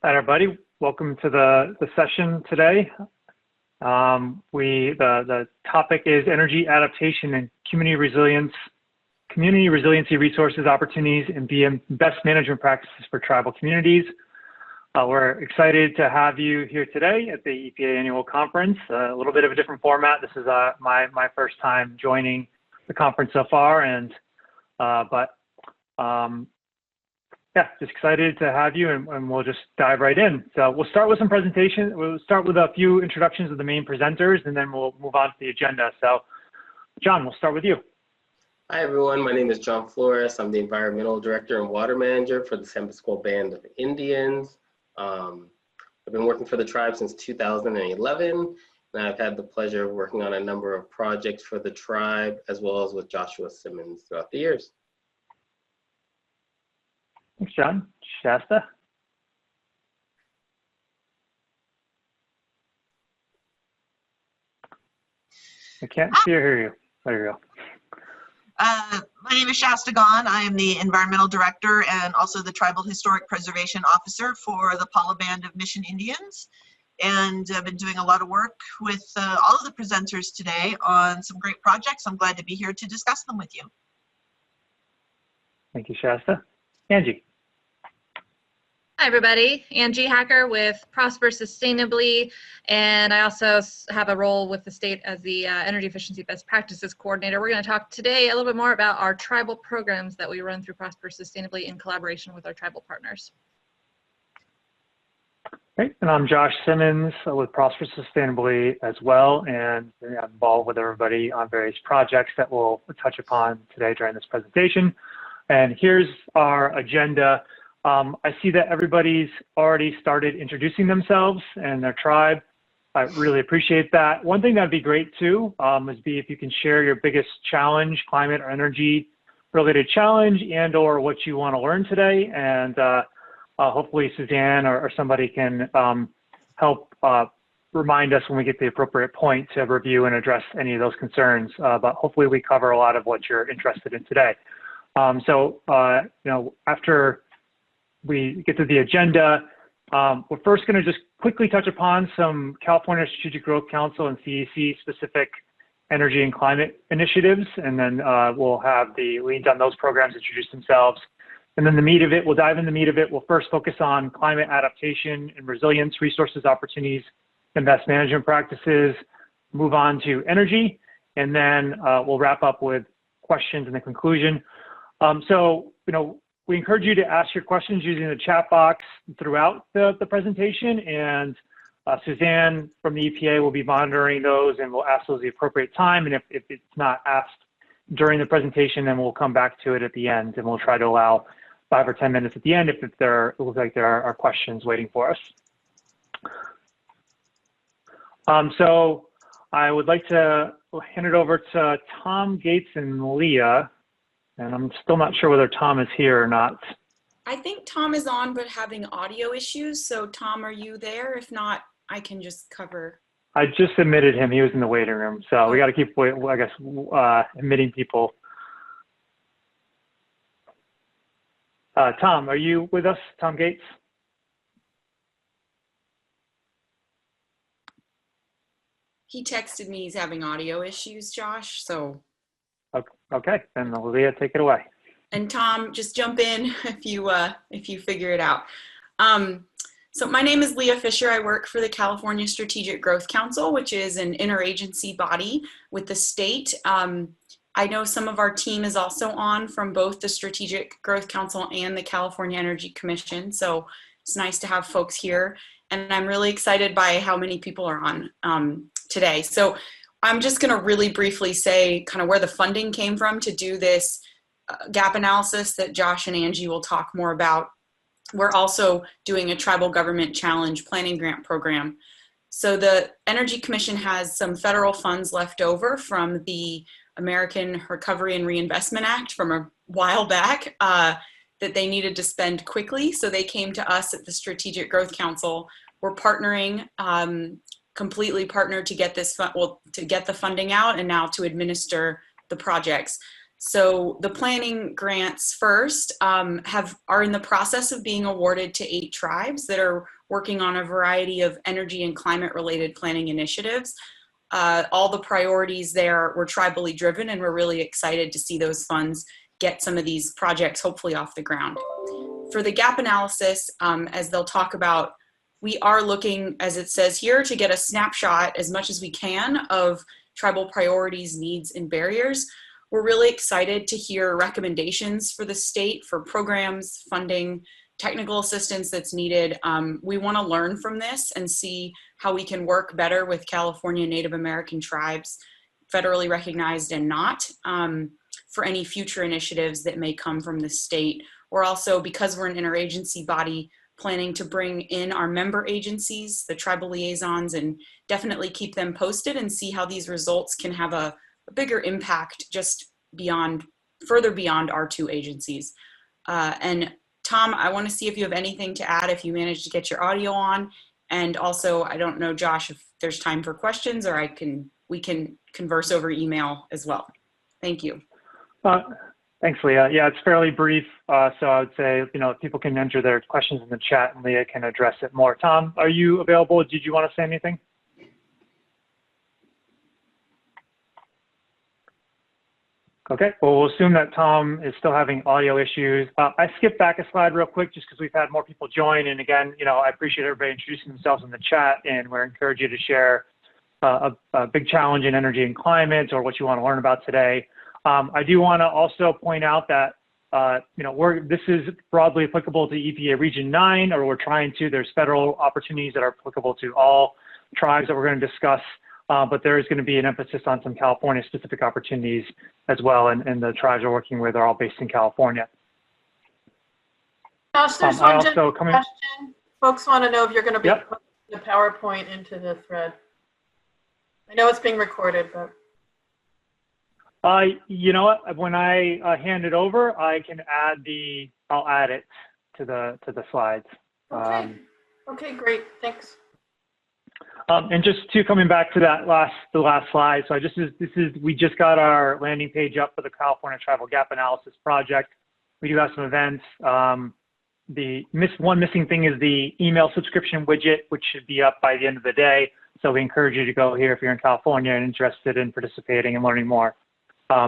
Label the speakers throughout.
Speaker 1: Hi, everybody. Welcome to the session today. The topic is energy adaptation and community resiliency resources, opportunities, and best management practices for tribal communities. We're excited to have you here today at the EPA annual conference. A little bit of a different format. This is my first time joining the conference so far, and yeah, just excited to have you, and we'll just dive right in. So we'll start with some presentation. We'll start with a few introductions of the main presenters, and then we'll move on to the agenda. So John, we'll start with you.
Speaker 2: Hi, everyone. My name is John Flores. I'm the Environmental Director and Water Manager for the Squall Band of Indians. I've been working for the tribe since 2011, and I've had the pleasure of working on a number of projects for the tribe, as well as with Joshua Simmons throughout the years.
Speaker 1: Thanks, John. Shasta? I can't see or hear you. There you go.
Speaker 3: My name is Shasta Gahn. I am the Environmental Director and also the Tribal Historic Preservation Officer for the Paula Band of Mission Indians. And I've been doing a lot of work with all of the presenters today on some great projects. I'm glad to be here to discuss them with you.
Speaker 1: Thank you, Shasta. Angie.
Speaker 4: Hi, everybody. Angie Hacker with Prosper Sustainably, and I also have a role with the state as the Energy Efficiency Best Practices Coordinator. We're going to talk today a little bit more about our tribal programs that we run through Prosper Sustainably in collaboration with our tribal partners.
Speaker 1: Great, and I'm Josh Simmons with Prosper Sustainably as well, and I'm involved with everybody on various projects that we'll touch upon today during this presentation. And here's our agenda. I see that everybody's already started introducing themselves and their tribe. I really appreciate that. One thing that'd be great too is if you can share your biggest challenge, climate or energy related challenge, and or what you want to learn today. And hopefully Suzanne or somebody can help remind us when we get to the appropriate point to review and address any of those concerns. But hopefully we cover a lot of what you're interested in today. After we get to the agenda, we're first going to just quickly touch upon some California Strategic Growth Council and CEC specific energy and climate initiatives, and then we'll have the leads on those programs introduce themselves. And then the meat of it, we'll dive in the meat of it. We'll first focus on climate adaptation and resilience, resources, opportunities, and best management practices, move on to energy, and then we'll wrap up with questions in the conclusion. We encourage you to ask your questions using the chat box throughout the presentation, and Suzanne from the EPA will be monitoring those, and we'll ask those at the appropriate time. And if it's not asked during the presentation, then we'll come back to it at the end, and we'll try to allow 5 or 10 minutes at the end if it looks like there are questions waiting for us. So I would like to hand it over to Tom Gates and Leah. And I'm still not sure whether Tom is here or not.
Speaker 5: I think Tom is on, but having audio issues. So Tom, are you there? If not, I can just cover.
Speaker 1: I just admitted him. He was in the waiting room. So we got to keep, I guess, admitting people. Tom, are you with us? Tom Gates?
Speaker 5: He texted me he's having audio issues, Josh, so.
Speaker 1: Okay, then Leah, take it away.
Speaker 5: And Tom, just jump in if you figure it out. So my name is Leah Fisher. I work for the California Strategic Growth Council, which is an interagency body with the state. I know some of our team is also on from both the Strategic Growth Council and the California Energy Commission. So it's nice to have folks here. And I'm really excited by how many people are on today. So I'm just going to really briefly say kind of where the funding came from to do this gap analysis that Josh and Angie will talk more about. We're also doing a tribal government challenge planning grant program. So the Energy Commission has some federal funds left over from the American Recovery and Reinvestment Act from a while back that they needed to spend quickly. So they came to us at the Strategic Growth Council. We're partnering completely partnered to get this to get the funding out and now to administer the projects. So the planning grants first are in the process of being awarded to 8 tribes that are working on a variety of energy and climate related planning initiatives. All the priorities there were tribally driven, and we're really excited to see those funds get some of these projects hopefully off the ground. For the gap analysis, as they'll talk about, we are looking, as it says here, to get a snapshot as much as we can of tribal priorities, needs, and barriers. We're really excited to hear recommendations for the state for programs, funding, technical assistance that's needed. We want to learn from this and see how we can work better with California Native American tribes, federally recognized and not, for any future initiatives that may come from the state. We're also, because we're an interagency body, planning to bring in our member agencies, the tribal liaisons, and definitely keep them posted and see how these results can have a bigger impact just further beyond our 2 agencies. And Tom, I want to see if you have anything to add, if you managed to get your audio on. And also, I don't know, Josh, if there's time for questions, or we can converse over email as well. Thank you.
Speaker 1: Thanks, Leah. Yeah, it's fairly brief. So I would say, people can enter their questions in the chat and Leah can address it more. Tom, are you available? Did you want to say anything? Okay, well, we'll assume that Tom is still having audio issues. I skipped back a slide real quick just because we've had more people join. And again, I appreciate everybody introducing themselves in the chat, and we're encouraging you to share a big challenge in energy and climate or what you want to learn about today. I do want to also point out that, this is broadly applicable to EPA Region 9, or we're trying to. There's federal opportunities that are applicable to all tribes that we're going to discuss. But there is going to be an emphasis on some California-specific opportunities as well, and the tribes we're working with are all based in California.
Speaker 6: Josh, there's one general question. Folks want to know if you're going to be putting the PowerPoint into the thread. I know it's being recorded, but.
Speaker 1: You know what? When I hand it over, I can I'll add it to the slides.
Speaker 6: Okay. Okay, great. Thanks.
Speaker 1: And just coming back to the last slide. So we just got our landing page up for the California Tribal Gap Analysis Project. We do have some events. One missing thing is the email subscription widget, which should be up by the end of the day. So we encourage you to go here if you're in California and interested in participating and learning more.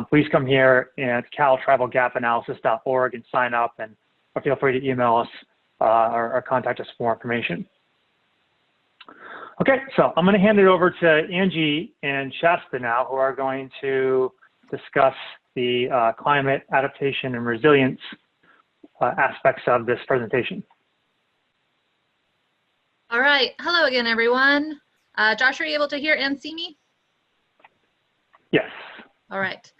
Speaker 1: Please come here at caltribalgapanalysis.org and sign up, or feel free to email us or contact us for more information. Okay, so I'm going to hand it over to Angie and Shasta now, who are going to discuss the climate adaptation and resilience aspects of this presentation.
Speaker 4: All right, hello again, everyone. Josh, are you able to hear and see me?
Speaker 1: Yes.
Speaker 4: All right.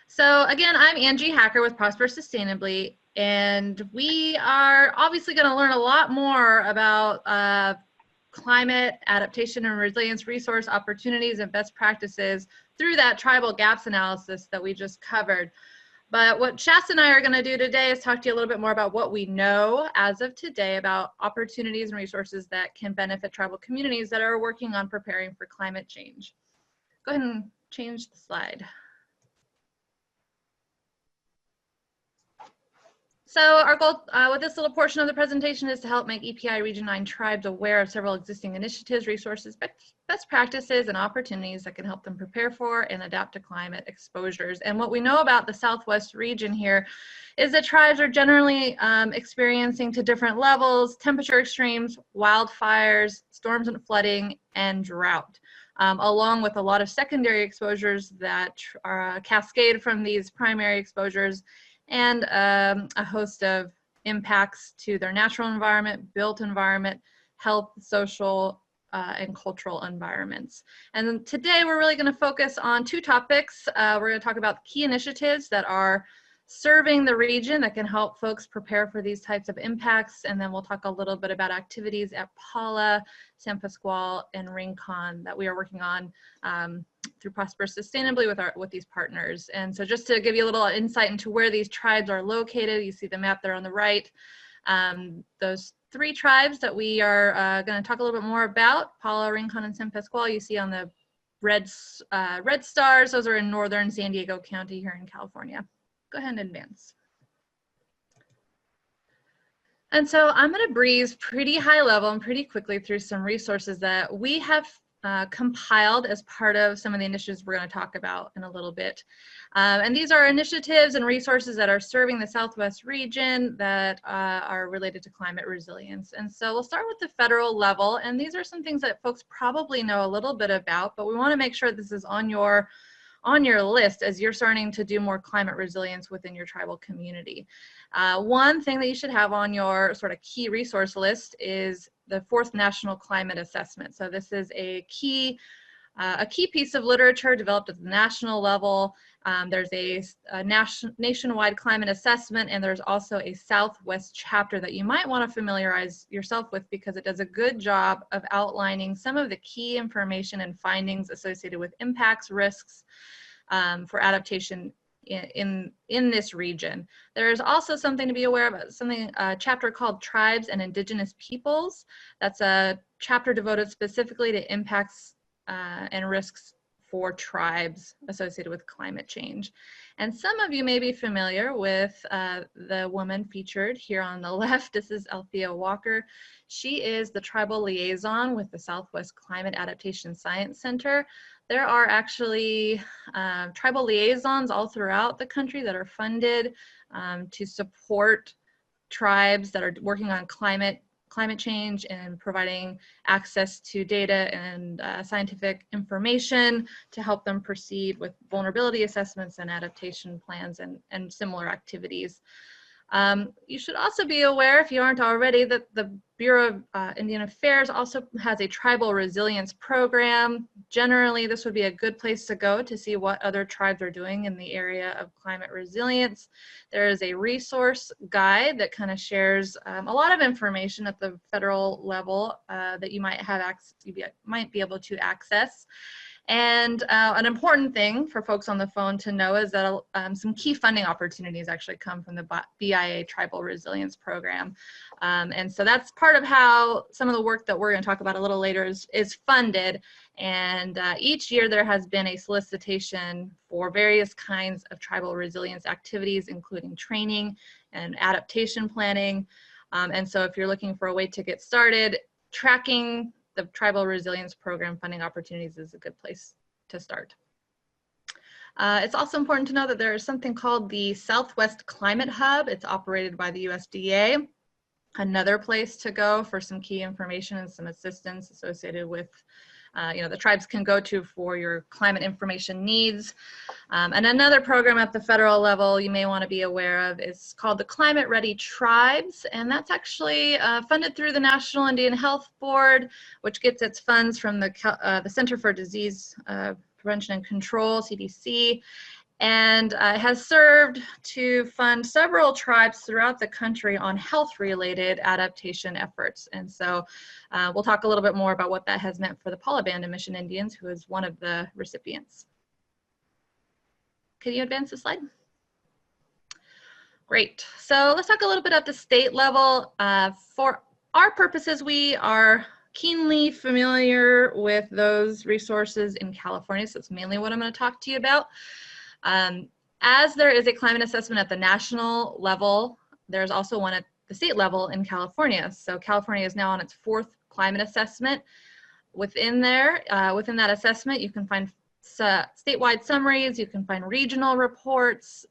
Speaker 4: So again, I'm Angie Hacker with Prosper Sustainably, and we are obviously going to learn a lot more about climate adaptation and resilience resource opportunities and best practices through that tribal gaps analysis that we just covered. But what Shasta and I are going to do today is talk to you a little bit more about what we know as of today about opportunities and resources that can benefit tribal communities that are working on preparing for climate change. Go ahead and change the slide. So our goal with this little portion of the presentation is to help make EPI Region 9 tribes aware of several existing initiatives, resources, best practices, and opportunities that can help them prepare for and adapt to climate exposures. And what we know about the Southwest region here is that tribes are generally experiencing to different levels temperature extremes, wildfires, storms and flooding, and drought. Along with a lot of secondary exposures that are cascade from these primary exposures, and a host of impacts to their natural environment, built environment, health, social, and cultural environments. And today we're really going to focus on 2 topics. We're going to talk about key initiatives that are serving the region that can help folks prepare for these types of impacts, and then we'll talk a little bit about activities at Paula, San Pasqual, and Rincon that we are working on through Prosper Sustainably with these partners. And so just to give you a little insight into where these tribes are located, you see the map there on the right. Those 3 tribes that we are going to talk a little bit more about, Paula, Rincon, and San Pasqual, you see on the red stars. Those are in northern San Diego County here in California. go ahead and advance. And so I'm going to breeze pretty high level and pretty quickly through some resources that we have compiled as part of some of the initiatives we're going to talk about in a little bit. And these are initiatives and resources that are serving the Southwest region that are related to climate resilience. And so we'll start with the federal level, and these are some things that folks probably know a little bit about, but we want to make sure this is on your list as you're starting to do more climate resilience within your tribal community. One thing that you should have on your sort of key resource list is the 4th National Climate Assessment. So this is a key piece of literature developed at the national level. There's a nationwide climate assessment, and there's also a Southwest chapter that you might want to familiarize yourself with because it does a good job of outlining some of the key information and findings associated with impacts, risks for adaptation in this region. There's also something to be aware of, a chapter called Tribes and Indigenous Peoples. That's a chapter devoted specifically to impacts and risks for tribes associated with climate change. And some of you may be familiar with the woman featured here on the left. This is Althea Walker. She is the tribal liaison with the Southwest Climate Adaptation Science Center. There are actually tribal liaisons all throughout the country that are funded to support tribes that are working on climate change and providing access to data and scientific information to help them proceed with vulnerability assessments and adaptation plans and similar activities. You should also be aware, if you aren't already, that the Bureau of Indian Affairs also has a tribal resilience program. Generally, this would be a good place to go to see what other tribes are doing in the area of climate resilience. There is a resource guide that kind of shares a lot of information at the federal level that you might be able to access. And an important thing for folks on the phone to know is that some key funding opportunities actually come from the BIA Tribal Resilience Program. And so that's part of how some of the work that we're going to talk about a little later is funded. And each year there has been a solicitation for various kinds of tribal resilience activities, including training and adaptation planning. And so if you're looking for a way to get started, tracking the Tribal Resilience Program funding opportunities is a good place to start. It's also important to know that there is something called the Southwest Climate Hub. It's operated by the USDA. Another place to go for some key information and some assistance associated with the tribes can go to for your climate information needs. And another program at the federal level you may want to be aware of is called the Climate Ready Tribes, and that's actually funded through the National Indian Health Board, which gets its funds from the Center for Disease Prevention and Control, CDC, and has served to fund several tribes throughout the country on health-related adaptation efforts. And so we'll talk a little bit more about what that has meant for the Paula Band of Mission Indians, who is one of the recipients. Can you advance the slide? Great. So let's talk a little bit at the state level. For our purposes, we are keenly familiar with those resources in California, so it's mainly what I'm going to talk to you about. As there is a climate assessment at the national level, there's also one at the state level in California. So California is now on its 4th climate assessment. Within that assessment, you can find statewide summaries, you can find regional reports.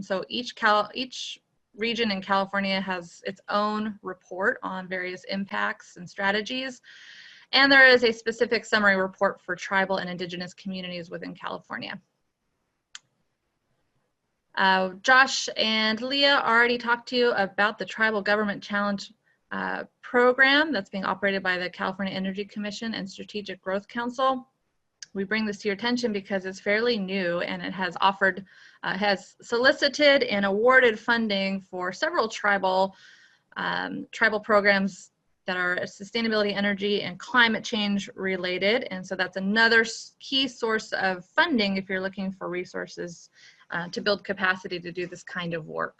Speaker 4: So each region in California has its own report on various impacts and strategies. And there is a specific summary report for tribal and indigenous communities within California. Josh and Leah already talked to you about the Tribal Government Challenge program that's being operated by the California Energy Commission and Strategic Growth Council. We bring this to your attention because it's fairly new, and it has solicited and awarded funding for several tribal programs that are sustainability, energy, and climate change related. And so that's another key source of funding if you're looking for resources to build capacity to do this kind of work.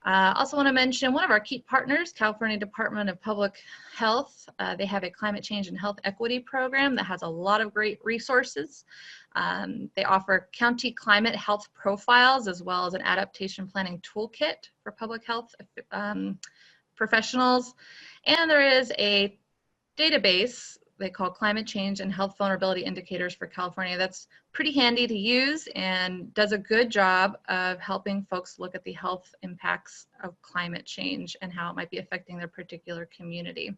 Speaker 4: Also want to mention one of our key partners, California Department of Public Health. They have a climate change and health equity program that has a lot of great resources. They offer county climate health profiles as well as an adaptation planning toolkit for public health professionals. And there is a database they call Climate Change and Health Vulnerability Indicators for California. That's pretty handy to use and does a good job of helping folks look at the health impacts of climate change and how it might be affecting their particular community.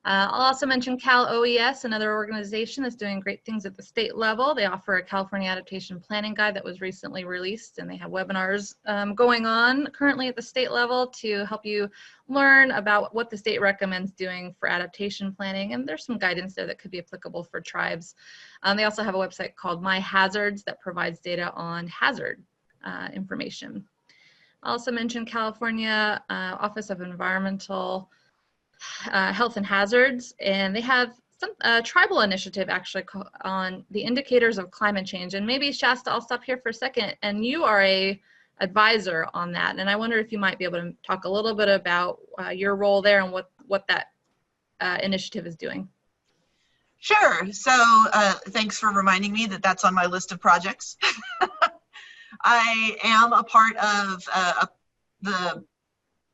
Speaker 4: I'll also mention Cal OES, another organization that's doing great things at the state level. They offer a California Adaptation Planning Guide that was recently released, and they have webinars going on currently at the state level to help you learn about what the state recommends doing for adaptation planning, and there's some guidance there that could be applicable for tribes. They also have a website called My Hazards that provides data on hazard information. I'll also mention California Office of Environmental Health and Hazards, and they have some tribal initiative actually on the indicators of climate change. And maybe Shasta, I'll stop here for a second, and you are a advisor on that, and I wonder if you might be able to talk a little bit about your role there and what that initiative is doing.
Speaker 3: Sure. So thanks for reminding me that that's on my list of projects. I am a part of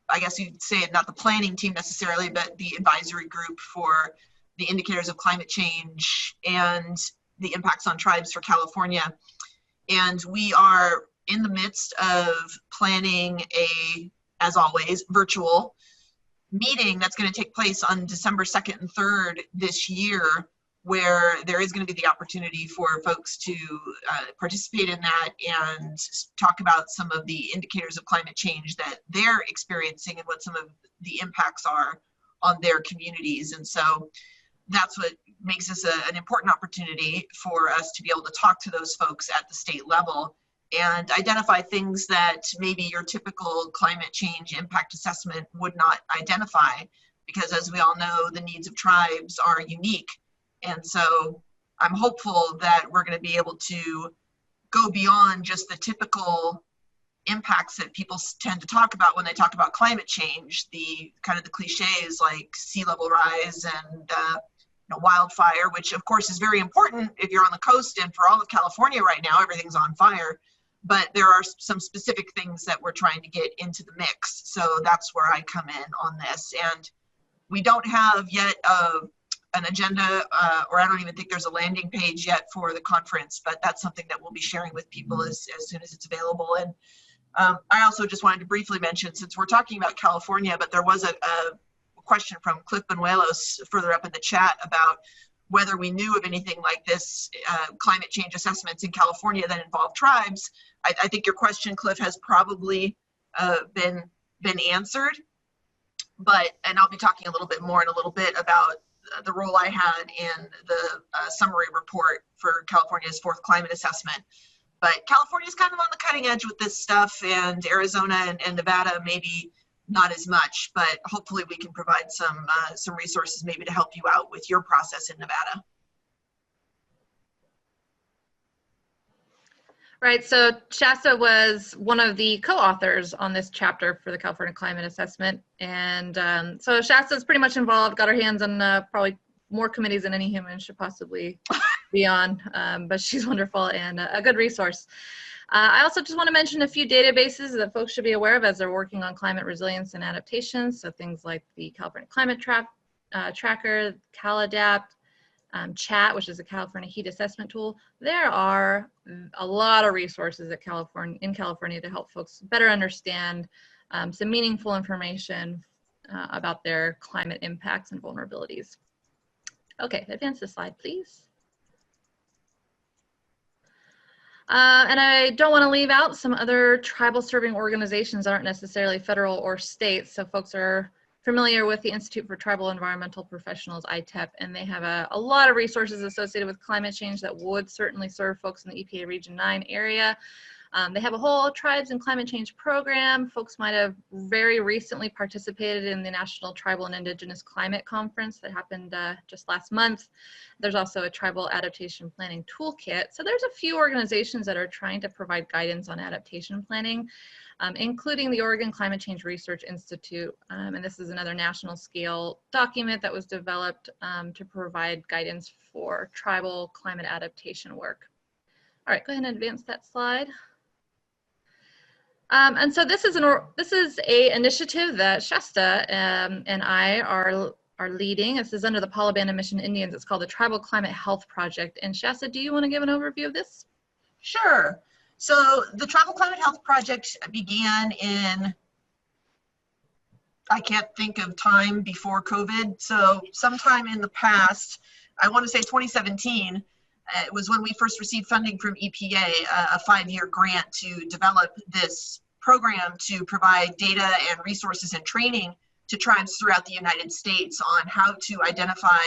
Speaker 3: I guess you'd say it, not the planning team necessarily, but the advisory group for the indicators of climate change and the impacts on tribes for California. And we are in the midst of planning as always, virtual meeting that's going to take place on December 2nd and 3rd this year, where there is going to be the opportunity for folks to participate in that and talk about some of the indicators of climate change that they're experiencing and what some of the impacts are on their communities. And so that's what makes this an important opportunity for us to be able to talk to those folks at the state level and identify things that maybe your typical climate change impact assessment would not identify, because as we all know, the needs of tribes are unique. And so I'm hopeful that we're going to be able to go beyond just the typical impacts that people tend to talk about when they talk about climate change, the kind of the cliches like sea level rise and wildfire, which of course is very important if you're on the coast, and for all of California right now, everything's on fire. But there are some specific things that we're trying to get into the mix. So that's where I come in on this. And we don't have yet an agenda, or I don't even think there's a landing page yet for the conference, but that's something that we'll be sharing with people as soon as it's available. And I also just wanted to briefly mention, since we're talking about California, but there was a question from Cliff Benuelos further up in the chat about whether we knew of anything like this, climate change assessments in California that involve tribes. I think your question, Cliff, has probably been answered, and I'll be talking a little bit more in a little bit about the role I had in the summary report for California's 4th climate assessment. But California is kind of on the cutting edge with this stuff, and Arizona and Nevada maybe not as much, but hopefully we can provide some resources maybe to help you out with your process in Nevada.
Speaker 4: Right, so Shasta was one of the co-authors on this chapter for the California Climate Assessment. And so Shasta's pretty much involved, got her hands on probably more committees than any human should possibly be on, but she's wonderful and a good resource. I also just want to mention a few databases that folks should be aware of as they're working on climate resilience and adaptation. So things like the California Climate Tracker, CalAdapt, CHAT, which is a California heat assessment tool. There are a lot of resources in California to help folks better understand some meaningful information about their climate impacts and vulnerabilities. Okay, advance the slide, please. And I don't want to leave out some other tribal serving organizations that aren't necessarily federal or state. So folks are familiar with the Institute for Tribal Environmental Professionals, ITEP, and they have a lot of resources associated with climate change that would certainly serve folks in the EPA Region 9 area. They have a whole tribes and climate change program. Folks might have very recently participated in the National Tribal and Indigenous Climate Conference that happened just last month. There's also a tribal adaptation planning toolkit. So there's a few organizations that are trying to provide guidance on adaptation planning. including the Oregon Climate Change Research Institute. And this is another national scale document that was developed to provide guidance for tribal climate adaptation work. All right, go ahead and advance that slide. And so this is a initiative that Shasta and I are leading. This is under the Paula Band of Mission Indians. It's called the Tribal Climate Health Project. And Shasta, do you want to give an overview of this?
Speaker 3: Sure. So the Tribal Climate Health Project began in, I can't think of time before COVID. So sometime in the past, I want to say 2017, it was when we first received funding from EPA, a 5-year grant to develop this program to provide data and resources and training to tribes throughout the United States on how to identify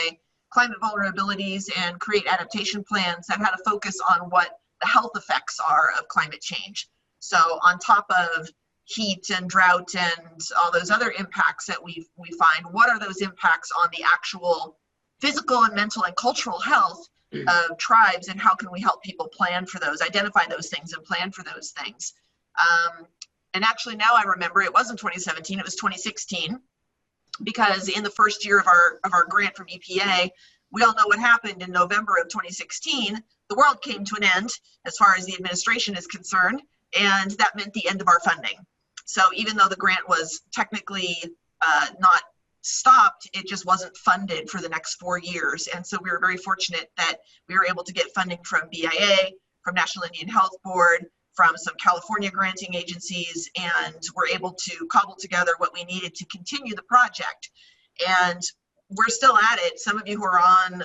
Speaker 3: climate vulnerabilities and create adaptation plans that had a focus on what the health effects are of climate change. So on top of heat and drought and all those other impacts that we find, what are those impacts on the actual physical and mental and cultural health of tribes, and how can we help people plan for those, identify those things and plan for those things. And actually now I remember it wasn't 2017, it was 2016, because in the first year of our grant from EPA, we all know what happened in November of 2016. The world came to an end as far as the administration is concerned, and that meant the end of our funding. So even though the grant was technically not stopped, it just wasn't funded for the next 4 years. And so we were very fortunate that we were able to get funding from BIA, from National Indian Health Board, from some California granting agencies, and were able to cobble together what we needed to continue the project. And we're still at it. Some of you who are on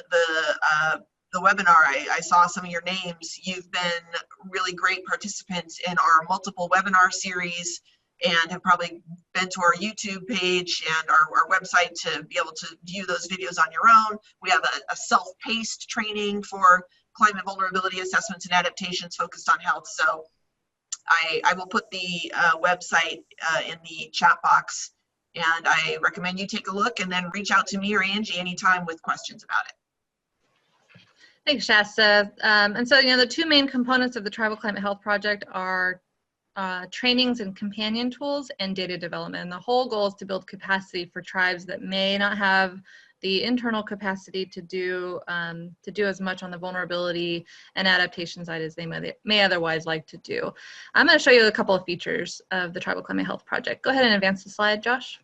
Speaker 3: the webinar, I saw some of your names. You've been really great participants in our multiple webinar series, and have probably been to our YouTube page and our website to be able to view those videos on your own. We have a self-paced training for climate vulnerability assessments and adaptations focused on health. So I will put the website in the chat box, and I recommend you take a look and then reach out to me or Angie anytime with questions about it.
Speaker 4: Thanks, Shasta. And so, the two main components of the Tribal Climate Health Project are trainings and companion tools and data development. And the whole goal is to build capacity for tribes that may not have the internal capacity to do as much on the vulnerability and adaptation side as they may otherwise like to do. I'm going to show you a couple of features of the Tribal Climate Health Project. Go ahead and advance the slide, Josh.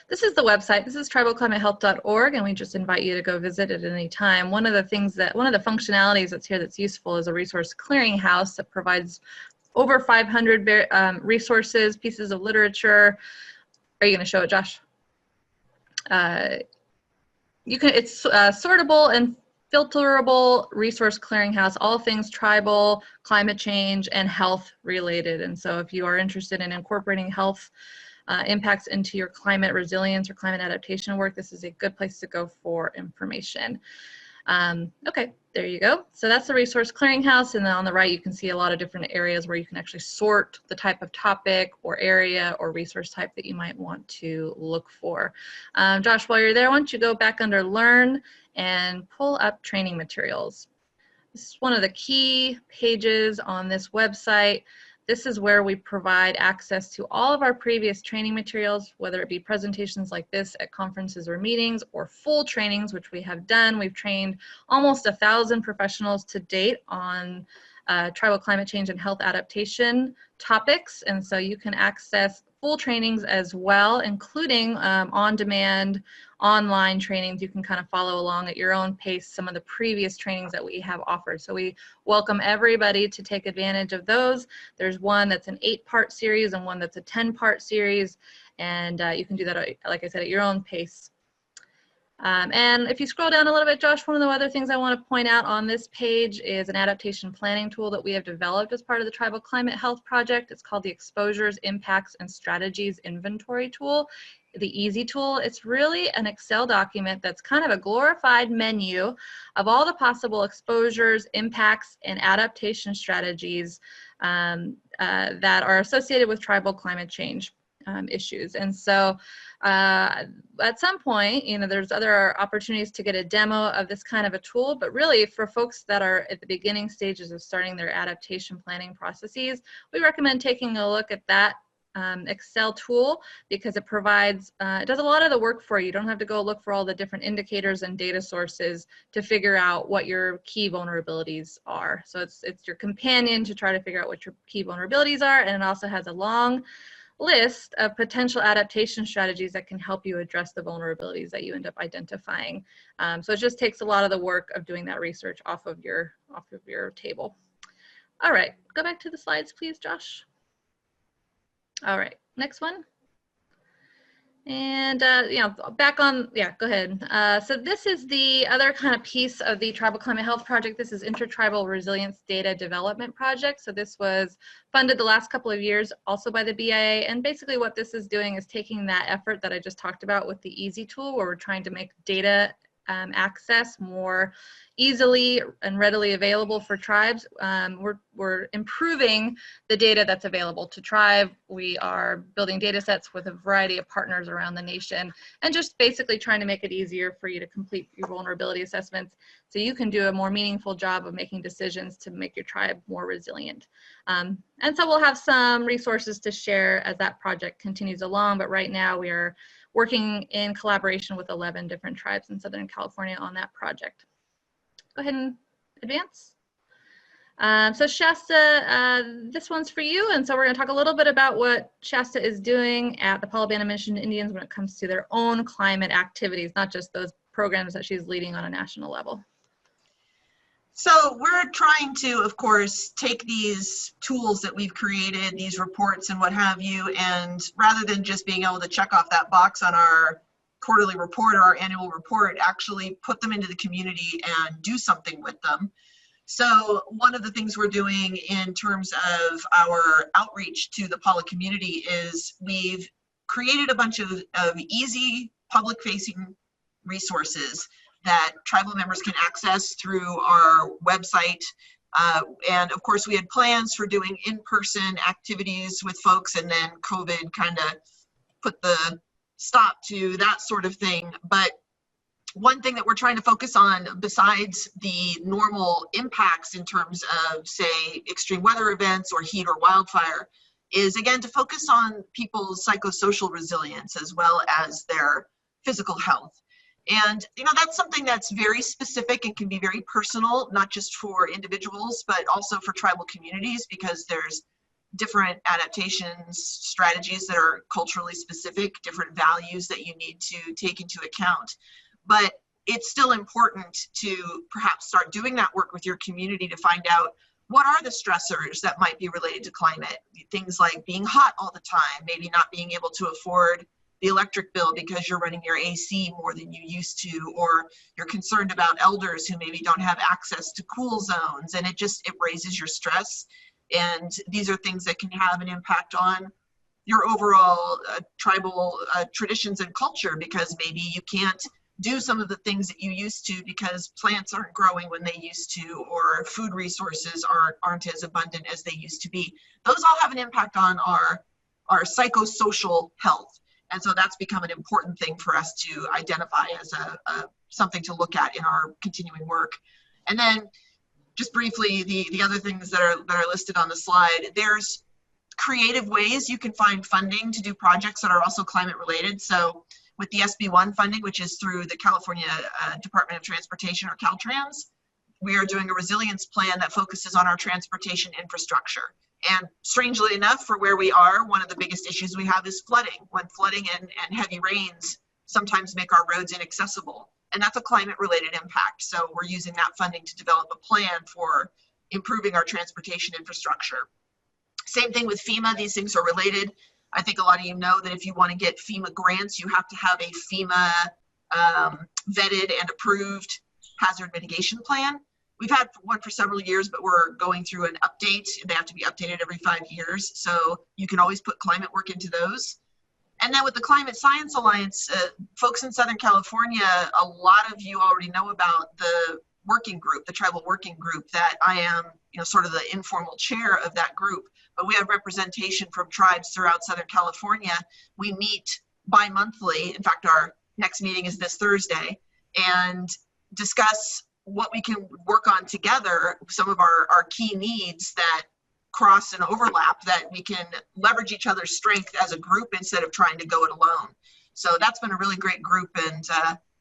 Speaker 4: This is the website. This is tribalclimatehealth.org, and we just invite you to go visit at any time. One of the functionalities that's here that's useful is a resource clearinghouse that provides over 500 resources, pieces of literature. Are you going to show it, Josh? It's sortable and filterable resource clearinghouse, all things tribal, climate change, and health related. And so if you are interested in incorporating health impacts into your climate resilience or climate adaptation work, this is a good place to go for information. Okay, there you go. So that's the resource clearinghouse, and then on the right you can see a lot of different areas where you can actually sort the type of topic or area or resource type that you might want to look for. Josh, while you're there, why don't you go back under Learn and pull up training materials. This is one of the key pages on this website. This is where we provide access to all of our previous training materials, whether it be presentations like this at conferences or meetings, or full trainings, which we have done. We've trained almost 1,000 professionals to date on tribal climate change and health adaptation topics. And so you can access full trainings as well, including on-demand online trainings. You can kind of follow along at your own pace some of the previous trainings that we have offered. So we welcome everybody to take advantage of those. There's one that's an 8-part series and one that's a 10-part series, and you can do that, like I said, at your own pace. And if you scroll down a little bit, Josh, one of the other things I want to point out on this page is an adaptation planning tool that we have developed as part of the Tribal Climate Health Project. It's called the Exposures, Impacts, and Strategies Inventory Tool, the EASY tool. It's really an Excel document that's kind of a glorified menu of all the possible exposures, impacts, and adaptation strategies that are associated with tribal climate change. issues. And so at some point, you know, there's other opportunities to get a demo of this kind of a tool, but really for folks that are at the beginning stages of starting their adaptation planning processes, we recommend taking a look at that Excel tool, because it provides, it does a lot of the work for you. You don't have to go look for all the different indicators and data sources to figure out what your key vulnerabilities are. So it's your companion to try to figure out what your key vulnerabilities are, and it also has a long list of potential adaptation strategies that can help you address the vulnerabilities that you end up identifying. So it just takes a lot of the work of doing that research off of your table. All right, go back to the slides, please, Josh. All right, next one. And back on, yeah, go ahead. So this is the other kind of piece of the Tribal Climate Health Project. This is InterTribal Resilience Data Development Project. So this was funded the last couple of years also by the BIA. And basically what this is doing is taking that effort that I just talked about with the EASY tool, where we're trying to make data access more easily and readily available for tribes. We're improving the data that's available to tribe. We are building data sets with a variety of partners around the nation, and just basically trying to make it easier for you to complete your vulnerability assessments so you can do a more meaningful job of making decisions to make your tribe more resilient. And so we'll have some resources to share as that project continues along, but right now we are working in collaboration with 11 different tribes in Southern California on that project. Go ahead and advance. So Shasta, this one's for you. And so we're going to talk a little bit about what Shasta is doing at the Paula Band of Mission Indians when it comes to their own climate activities, not just those programs that she's leading on a national level.
Speaker 3: So we're trying to, of course, take these tools that we've created, these reports and what have you, and rather than just being able to check off that box on our quarterly report or our annual report, actually put them into the community and do something with them. So one of the things we're doing in terms of our outreach to the Paula community is we've created a bunch of easy public-facing resources that tribal members can access through our website. And of course, we had plans for doing in-person activities with folks, and then COVID kind of put the stop to that sort of thing. But one thing that we're trying to focus on, besides the normal impacts in terms of, say, extreme weather events or heat or wildfire, is again to focus on people's psychosocial resilience as well as their physical health. And that's something that's very specific and can be very personal, not just for individuals, but also for tribal communities, because there's different adaptations strategies that are culturally specific, different values that you need to take into account. But it's still important to perhaps start doing that work with your community to find out what are the stressors that might be related to climate. Things like being hot all the time, maybe not being able to afford the electric bill because you're running your AC more than you used to, or you're concerned about elders who maybe don't have access to cool zones, and it raises your stress. And these are things that can have an impact on your overall tribal traditions and culture, because maybe you can't do some of the things that you used to because plants aren't growing when they used to, or food resources aren't as abundant as they used to be. Those all have an impact on our psychosocial health. And so that's become an important thing for us to identify as something to look at in our continuing work. And then just briefly, the other things that are listed on the slide, there's creative ways you can find funding to do projects that are also climate related. So with the SB1 funding, which is through the California Department of Transportation, or Caltrans, we are doing a resilience plan that focuses on our transportation infrastructure. And strangely enough, for where we are, one of the biggest issues we have is flooding, when flooding and heavy rains sometimes make our roads inaccessible. And that's a climate-related impact. So we're using that funding to develop a plan for improving our transportation infrastructure. Same thing with FEMA. These things are related. I think a lot of you know that if you want to get FEMA grants, you have to have a FEMA vetted and approved hazard mitigation plan. We've had one for several years, but we're going through an update. They have to be updated every 5 years. So you can always put climate work into those. And then with the Climate Science Alliance, folks in Southern California, a lot of you already know about the working group, the tribal working group, that I am, sort of the informal chair of that group. But we have representation from tribes throughout Southern California. We meet bi-monthly. In fact, our next meeting is this Thursday, and discuss what we can work on together, some of our key needs that cross and overlap, that we can leverage each other's strength as a group instead of trying to go it alone. So that's been a really great group, and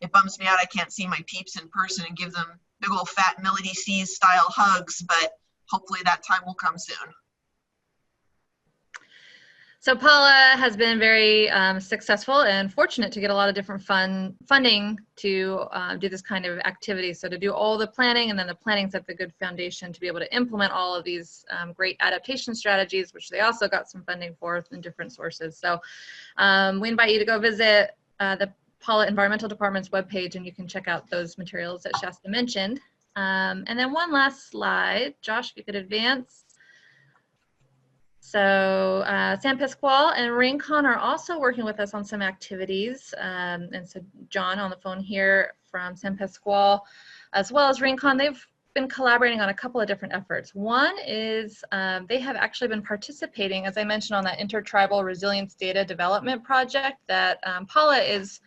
Speaker 3: it bums me out I can't see my peeps in person and give them big old fat Melody C's style hugs, but hopefully that time will come soon.
Speaker 4: So Paula has been very successful and fortunate to get a lot of different funding to do this kind of activity. So to do all the planning, and then the planning set the good foundation to be able to implement all of these great adaptation strategies, which they also got some funding for in different sources. So we invite you to go visit the Paula Environmental Department's webpage, and you can check out those materials that Shasta mentioned. And then one last slide, Josh, if you could advance. So San Pasqual and Rincon are also working with us on some activities. And so John on the phone here from San Pasqual, as well as Rincon, they've been collaborating on a couple of different efforts. One is they have actually been participating, as I mentioned, on that InterTribal Resilience data development project that Paula is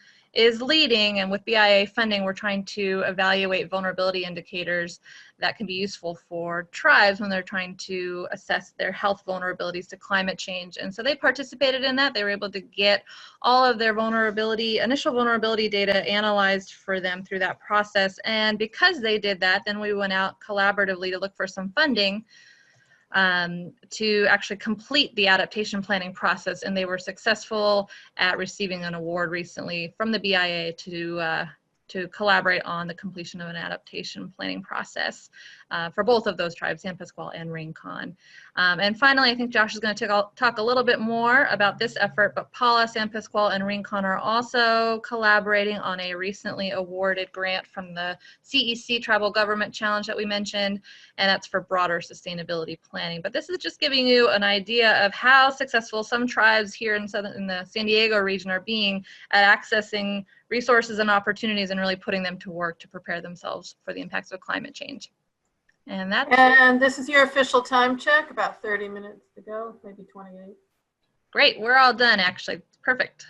Speaker 4: leading, and with BIA funding, we're trying to evaluate vulnerability indicators that can be useful for tribes when they're trying to assess their health vulnerabilities to climate change. And so they participated in that. They were able to get all of their initial vulnerability data analyzed for them through that process. And because they did that, then we went out collaboratively to look for some funding to actually complete the adaptation planning process, and they were successful at receiving an award recently from the BIA to collaborate on the completion of an adaptation planning process for both of those tribes, San Pasqual and Rincon. And finally, I think Josh is going to talk a little bit more about this effort, but Paula, San Pasqual, and Rincon are also collaborating on a recently awarded grant from the CEC Tribal Government Challenge that we mentioned, and that's for broader sustainability planning. But this is just giving you an idea of how successful some tribes here in the San Diego region are being at accessing resources and opportunities and really putting them to work to prepare themselves for the impacts of climate change. And
Speaker 6: this is your official time check, about 30 minutes to go, maybe 28.
Speaker 4: Great, we're all done actually, perfect.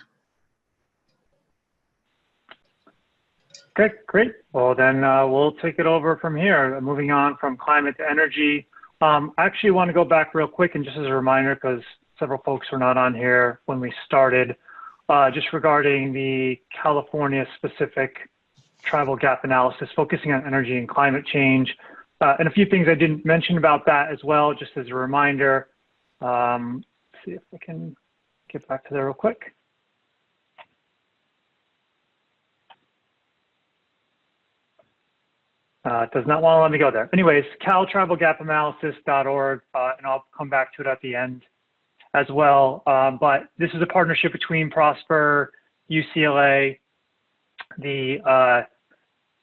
Speaker 1: Okay, great. Well, then we'll take it over from here. Moving on from climate to energy. I actually want to go back real quick, and just as a reminder, because several folks were not on here when we started, just regarding the California-specific tribal gap analysis, focusing on energy and climate change. And a few things I didn't mention about that as well, just as a reminder. Let's see if I can get back to there real quick. It does not want to let me go there. Anyways, caltribalgapanalysis.org, and I'll come back to it at the end as well. But this is a partnership between Prosper, UCLA, the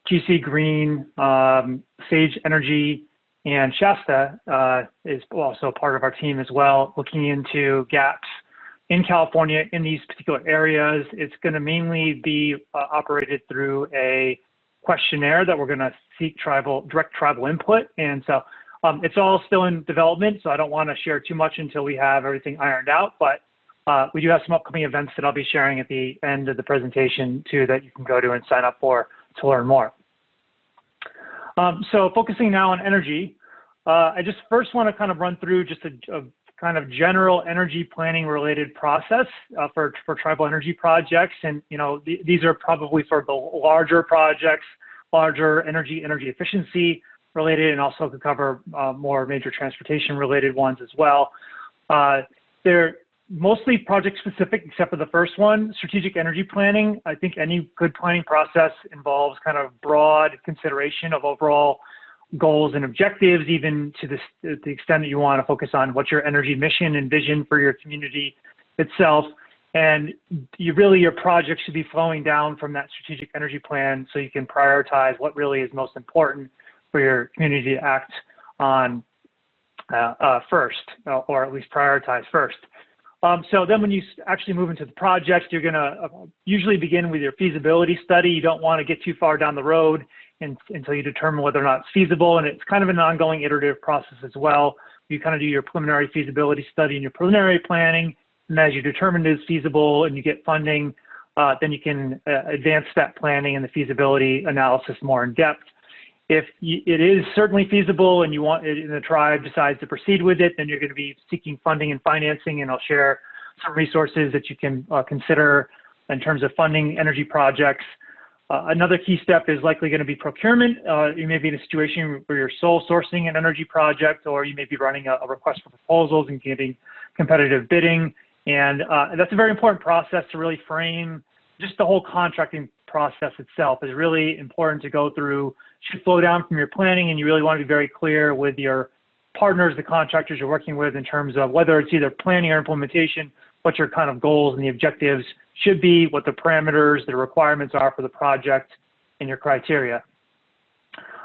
Speaker 1: GC Green, Sage Energy, and Shasta is also part of our team as well, looking into gaps in California in these particular areas. It's going to mainly be operated through a questionnaire that we're going to seek direct tribal input. And so it's all still in development, so I don't want to share too much until we have everything ironed out. But we do have some upcoming events that I'll be sharing at the end of the presentation too, that you can go to and sign up for to learn more. So focusing now on energy, I just first want to kind of run through just a kind of general energy planning related process for tribal energy projects. And, you know, these are probably for the larger projects, larger energy efficiency related, and also could cover more major transportation related ones as well. They're mostly project specific, except for the first one, strategic energy planning. I think any good planning process involves kind of broad consideration of overall goals and objectives, even to the extent that you want to focus on what's your energy mission and vision for your community itself. And your project should be flowing down from that strategic energy plan, so you can prioritize what really is most important for your community to act on first, or at least prioritize first. So then when you actually move into the project, you're going to usually begin with your feasibility study. You don't want to get too far down the road until you determine whether or not it's feasible. And it's kind of an ongoing iterative process as well. You kind of do your preliminary feasibility study and your preliminary planning. And as you determine it is feasible and you get funding, then you can advance that planning and the feasibility analysis more in depth. If it is certainly feasible and and the tribe decides to proceed with it, then you're going to be seeking funding and financing, and I'll share some resources that you can consider in terms of funding energy projects. Another key step is likely going to be procurement. You may be in a situation where you're sole sourcing an energy project, or you may be running a request for proposals and getting competitive bidding. And that's a very important process to really frame. Just the whole contracting process itself is really important to go through. Should flow down from your planning, and you really want to be very clear with your partners, the contractors you're working with, in terms of whether it's either planning or implementation, what your kind of goals and the objectives should be, what the parameters, the requirements are for the project, and your criteria.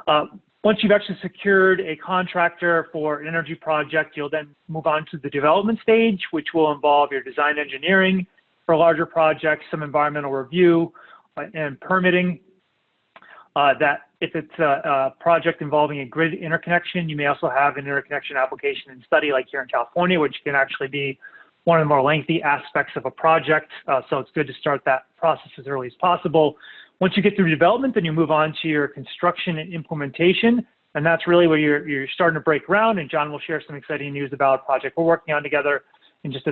Speaker 1: Once you've actually secured a contractor for an energy project, you'll then move on to the development stage, which will involve your design engineering for larger projects, some environmental review, and permitting. That if it's a project involving a grid interconnection, you may also have an interconnection application and study like here in California, which can actually be one of the more lengthy aspects of a project. So it's good to start that process as early as possible. Once you get through development, then you move on to your construction and implementation. And that's really where you're starting to break ground. And John will share some exciting news about a project we're working on together in just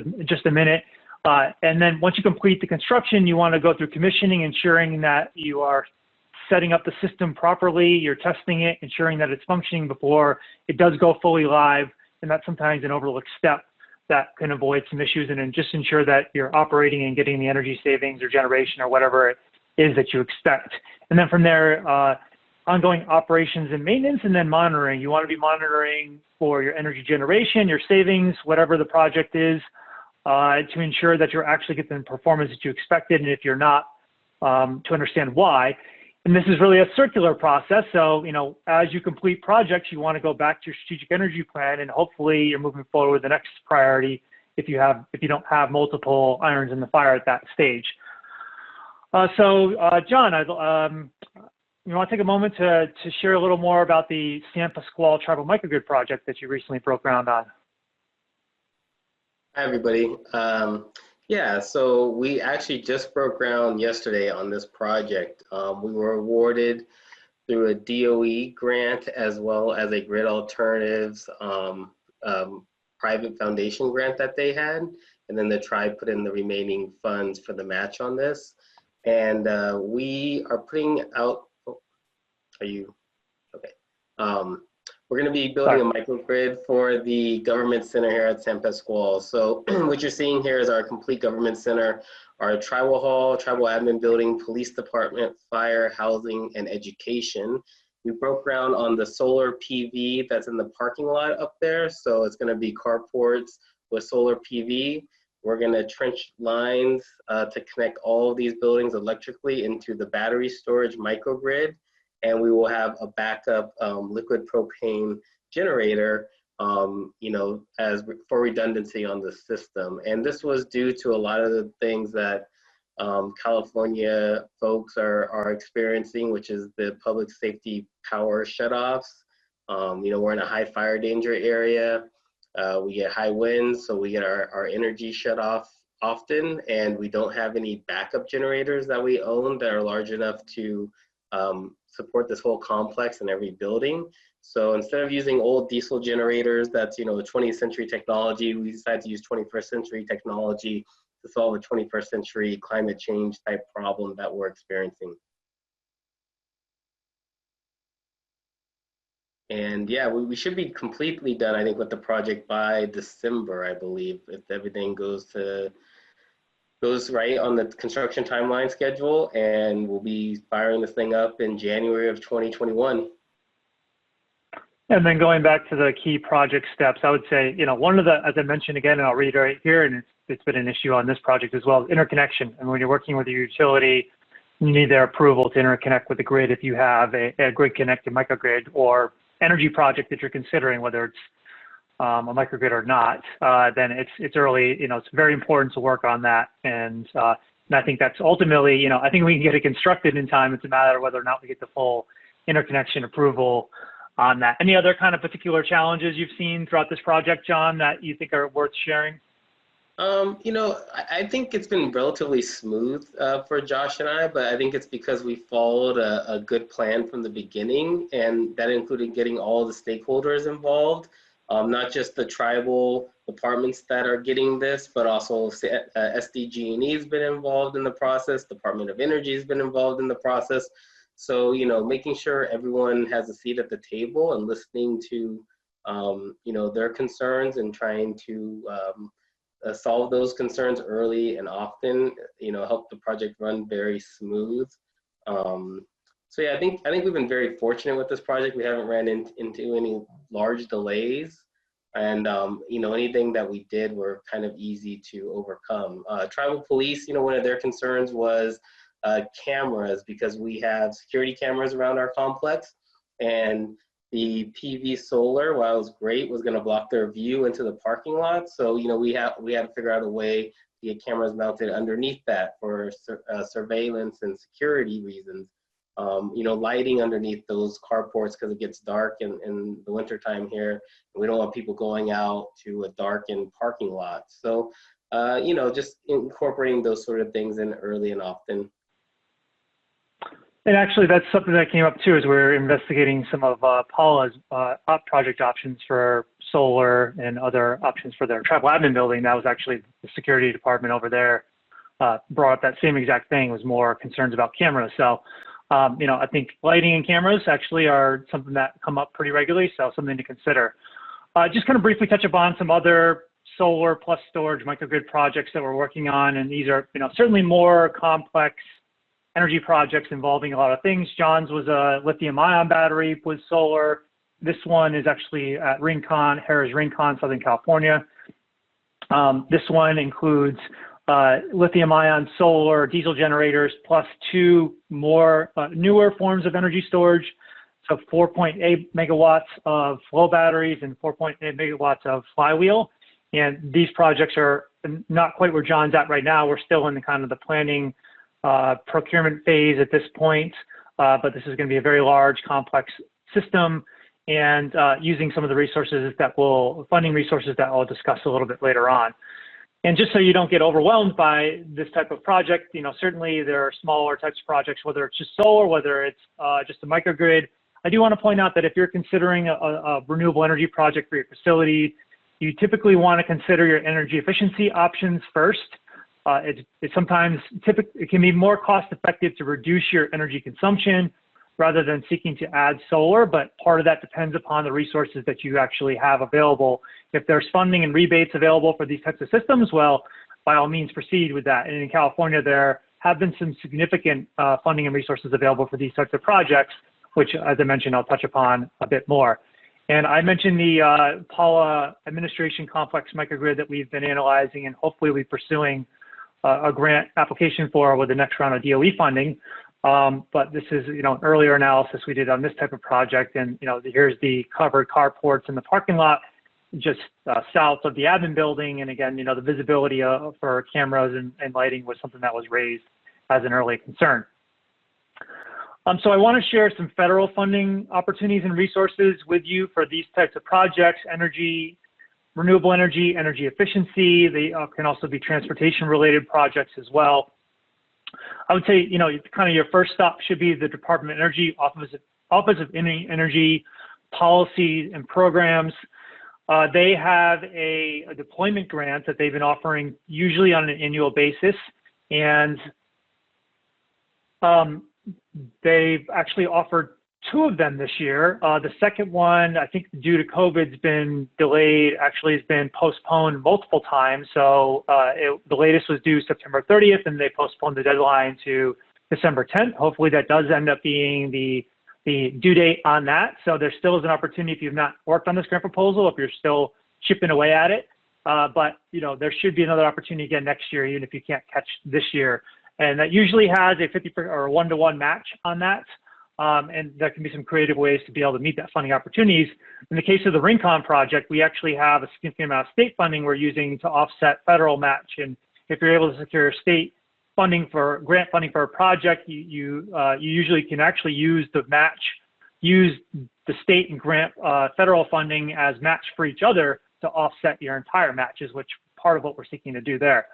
Speaker 1: a minute. And then once you complete the construction, you want to go through commissioning, ensuring that you are setting up the system properly, you're testing it, ensuring that it's functioning before it does go fully live. And that's sometimes an overlooked step that can avoid some issues, and then just ensure that you're operating and getting the energy savings or generation or whatever it is that you expect. And then from there, ongoing operations and maintenance, and then monitoring. You want to be monitoring for your energy generation, your savings, whatever the project is, to ensure that you're actually getting the performance that you expected, and if you're not, to understand why. And this is really a circular process. So, as you complete projects, you want to go back to your strategic energy plan, and hopefully you're moving forward with the next priority if you don't have multiple irons in the fire at that stage. John, you want to take a moment to share a little more about the Squall Tribal Microgrid project that you recently broke ground on?
Speaker 2: Hi, everybody. Yeah, so we actually just broke ground yesterday on this project. We were awarded through a DOE grant as well as a Grid Alternatives private foundation grant that they had. And then the tribe put in the remaining funds for the match on this. And we are putting out, are you, okay. We're going to be building a microgrid for the government center here at Squall. So what you're seeing here is our complete government center, our tribal hall, tribal admin building, police department, fire, housing, and education. We broke ground on the solar PV that's in the parking lot up there. So it's going to be carports with solar PV. We're going to trench lines to connect all of these buildings electrically into the battery storage microgrid. And we will have a backup liquid propane generator, as for redundancy on the system. And this was due to a lot of the things that California folks are experiencing, which is the public safety power shutoffs. We're in a high fire danger area. We get high winds, so we get our energy shut off often, and we don't have any backup generators that we own that are large enough to support this whole complex in every building. So instead of using old diesel generators, that's the 20th century technology, we decided to use 21st century technology to solve a 21st century climate change type problem that we're experiencing. And yeah, we should be completely done, I think, with the project by December, I believe, if everything goes right on the construction timeline schedule, and we'll be firing this thing up in January of 2021.
Speaker 1: And then going back to the key project steps, I would say, one of the, as I mentioned again, and I'll reiterate here, and it's been an issue on this project as well, interconnection. And when you're working with your utility, you need their approval to interconnect with the grid if you have a grid connected microgrid or energy project that you're considering, whether it's a microgrid or not, then it's early, it's very important to work on that. And I think that's ultimately, I think we can get it constructed in time. It's a matter of whether or not we get the full interconnection approval on that. Any other kind of particular challenges you've seen throughout this project, John, that you think are worth sharing?
Speaker 2: I think it's been relatively smooth for Josh and I, but I think it's because we followed a good plan from the beginning, and that included getting all the stakeholders involved, not just the tribal departments that are getting this, but also SDG&E has been involved in the process, Department of Energy has been involved in the process. So, making sure everyone has a seat at the table and listening to, their concerns and trying to solve those concerns early and often, help the project run very smooth. So yeah, I think we've been very fortunate with this project. We haven't ran into any large delays, and anything that we did were kind of easy to overcome. Tribal police, one of their concerns was cameras, because we have security cameras around our complex, and the PV solar, while it was great, was going to block their view into the parking lot. So, we had to figure out a way to get cameras mounted underneath that for surveillance and security reasons. Lighting underneath those carports, because it gets dark in the wintertime here. And we don't want people going out to a darkened parking lot. So, just incorporating those sort of things in early and often.
Speaker 1: And actually, that's something that came up too, as we're investigating some of Paula's project options for solar and other options for their tribal admin building. That was actually the security department over there brought up that same exact thing, was more concerns about cameras. So, I think lighting and cameras actually are something that come up pretty regularly, so something to consider. Just kind of briefly touch upon some other solar plus storage microgrid projects that we're working on, and these are, certainly more complex energy projects involving a lot of things. John's was a lithium-ion battery with solar. This one is actually at Rincon, Harrah's Rincon, Southern California. This one includes lithium-ion solar diesel generators plus 2 more newer forms of energy storage. So 4.8 megawatts of flow batteries and 4.8 megawatts of flywheel. And these projects are not quite where John's at right now. We're still in the kind of the planning procurement phase at this point, but this is going to be a very large, complex system, and using some of the funding resources that I'll discuss a little bit later on. And just so you don't get overwhelmed by this type of project, certainly there are smaller types of projects, whether it's just solar, whether it's just a microgrid. I do want to point out that if you're considering a renewable energy project for your facility, you typically want to consider your energy efficiency options first. It can be more cost effective to reduce your energy consumption rather than seeking to add solar, but part of that depends upon the resources that you actually have available. If there's funding and rebates available for these types of systems, well, by all means proceed with that. And in California, there have been some significant funding and resources available for these types of projects, which, as I mentioned, I'll touch upon a bit more. And I mentioned the Paula administration complex microgrid that we've been analyzing and hopefully we'll be pursuing a grant application for with the next round of DOE funding. But this is, an earlier analysis we did on this type of project. And, here's the covered carports in the parking lot just south of the admin building. And again, the visibility for cameras and lighting was something that was raised as an early concern. So I want to share some federal funding opportunities and resources with you for these types of projects: renewable energy, energy efficiency. They can also be transportation-related projects as well. I would say, kind of your first stop should be the Department of Energy Office of Energy Policy and Programs. They have a deployment grant that they've been offering usually on an annual basis, and they've actually offered 2 of them this year. The second one, I think due to COVID, has been delayed, actually has been postponed multiple times. So the latest was due September 30th, and they postponed the deadline to December 10th. Hopefully that does end up being the due date on that. So there still is an opportunity if you've not worked on this grant proposal, if you're still chipping away at it. But there should be another opportunity again next year, even if you can't catch this year. And that usually has a 50% or 1-to-1 match on that. And there can be some creative ways to be able to meet that funding opportunities. In the case of the Rincon project, we actually have a significant amount of state funding we're using to offset federal match. And if you're able to secure state funding grant funding for a project, you usually can actually use the match use the state and grant federal funding as match for each other to offset your entire matches, which part of what we're seeking to do there.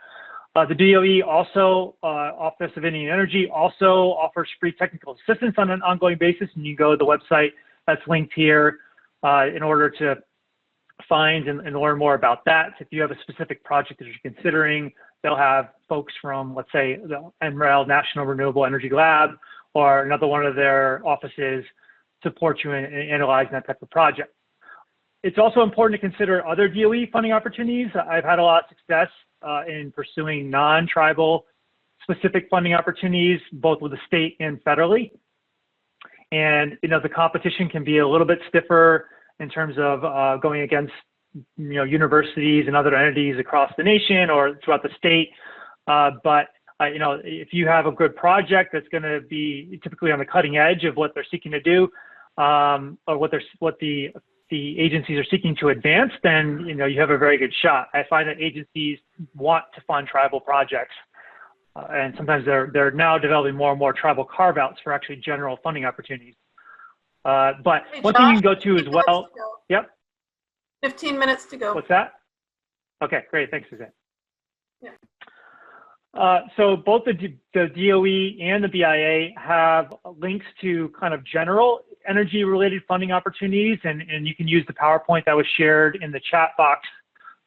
Speaker 1: The DOE also, Office of Indian Energy, also offers free technical assistance on an ongoing basis, and you can go to the website that's linked here in order to find and learn more about that. If you have a specific project that you're considering, they'll have folks from, let's say, the NREL, National Renewable Energy Lab, or another one of their offices support you in analyzing that type of project. It's also important to consider other DOE funding opportunities. I've had a lot of success in pursuing non-tribal specific funding opportunities, both with the state and federally. And, you know, the competition can be a little bit stiffer in terms of going against, you know, universities and other entities across the nation or throughout the state. But you know, if you have a good project that's going to be typically on the cutting edge of what they're seeking to do, or what the agencies are seeking to advance, then, you know, you have a very good shot. I find that agencies want to fund tribal projects, and sometimes they're now developing more and more tribal carve-outs for actually general funding opportunities. But
Speaker 6: Hey,
Speaker 1: one
Speaker 6: Josh,
Speaker 1: thing you can go to as well. Yep.
Speaker 6: 15 minutes to go.
Speaker 1: What's that? Okay, great. Thanks, Suzanne.
Speaker 6: Yeah.
Speaker 1: So both the DOE and the BIA have links to kind of general energy-related funding opportunities, and you can use the PowerPoint that was shared in the chat box.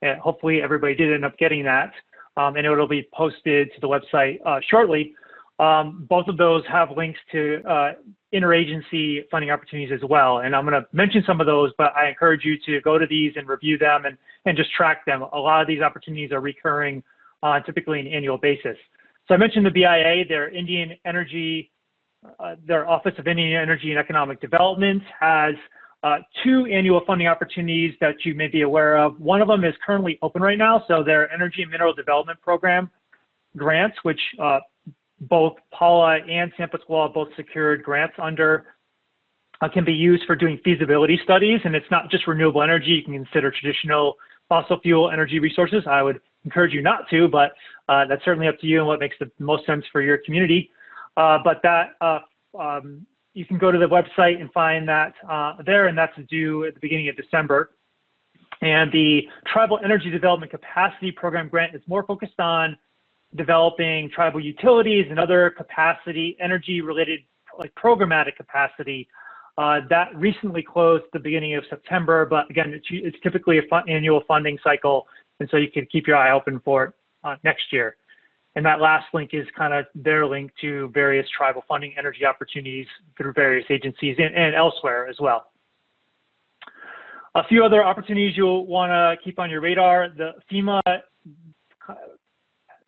Speaker 1: And hopefully everybody did end up getting that, and it'll be posted to the website shortly. Both of those have links to interagency funding opportunities as well, and I'm going to mention some of those, but I encourage you to go to these and review them and just track them. A lot of these opportunities are recurring on typically an annual basis. So I mentioned the BIA, their Indian Energy, their Office of Indian Energy and Economic Development has 2 annual funding opportunities that you may be aware of. One of them is currently open right now. So their Energy and Mineral Development Program grants, which both Paula and San Pasqual both secured grants under, can be used for doing feasibility studies. And it's not just renewable energy. You can consider traditional fossil fuel energy resources. I would encourage you not to, but that's certainly up to you and what makes the most sense for your community. But that you can go to the website and find that there, and that's due at the beginning of December. And the Tribal Energy Development Capacity Program grant is more focused on developing tribal utilities and other capacity, energy-related, like programmatic capacity. That recently closed at the beginning of September, but again, it's typically an annual funding cycle, and so you can keep your eye open for it next year. And that last link is kind of their link to various tribal funding energy opportunities through various agencies and elsewhere as well. A few other opportunities you'll want to keep on your radar. The FEMA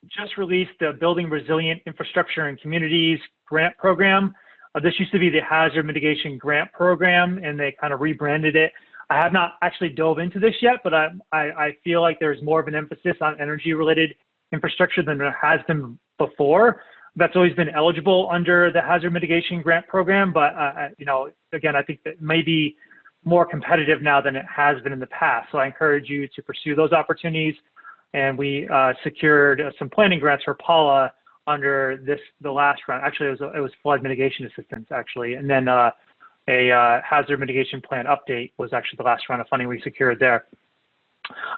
Speaker 1: just released the Building Resilient Infrastructure in Communities grant program. This used to be the Hazard Mitigation Grant Program, and they kind of rebranded it. I have not actually dove into this yet, but I feel like there's more of an emphasis on energy-related infrastructure than there has been before. That's always been eligible under the Hazard Mitigation Grant Program, but you know, again, I think that may be more competitive now than it has been in the past. So I encourage you to pursue those opportunities. And we secured some planning grants for Paula under the last round. Actually, it was flood mitigation assistance, actually. And then a hazard mitigation plan update was actually the last round of funding we secured there.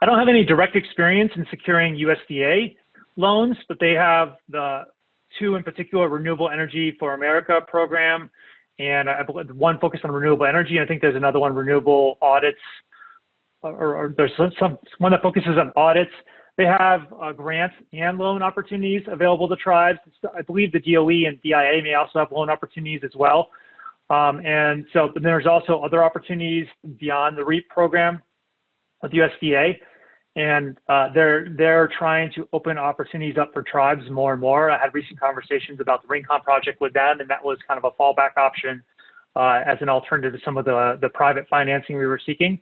Speaker 1: I don't have any direct experience in securing USDA loans, but they have the 2 in particular, Renewable Energy for America program, and I believe one focused on renewable energy. I think there's another one, renewable audits, or there's one that focuses on audits. They have grants and loan opportunities available to tribes. I believe the DOE and BIA may also have loan opportunities as well. And so there's also other opportunities beyond the REAP program of the USDA. And they're trying to open opportunities up for tribes more and more. I had recent conversations about the Rincon project with them, and that was kind of a fallback option as an alternative to some of the private financing we were seeking.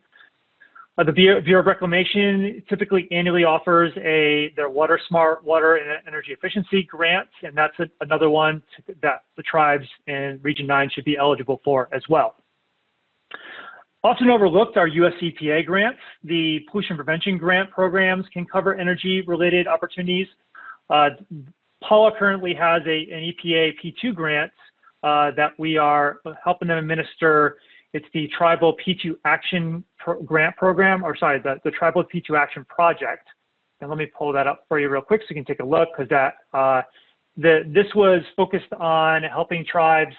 Speaker 1: The Bureau of Reclamation typically annually offers their Water Smart Water and Energy Efficiency grant, and that's another one that the tribes in Region 9 should be eligible for as well. Often overlooked are US EPA grants. The pollution prevention grant programs can cover energy-related opportunities. Paula currently has an EPA P2 grant that we are helping them administer. It's the Tribal P2 Action Grant Program, or sorry, the Tribal P2 Action Project. And let me pull that up for you real quick so you can take a look, because this was focused on helping tribes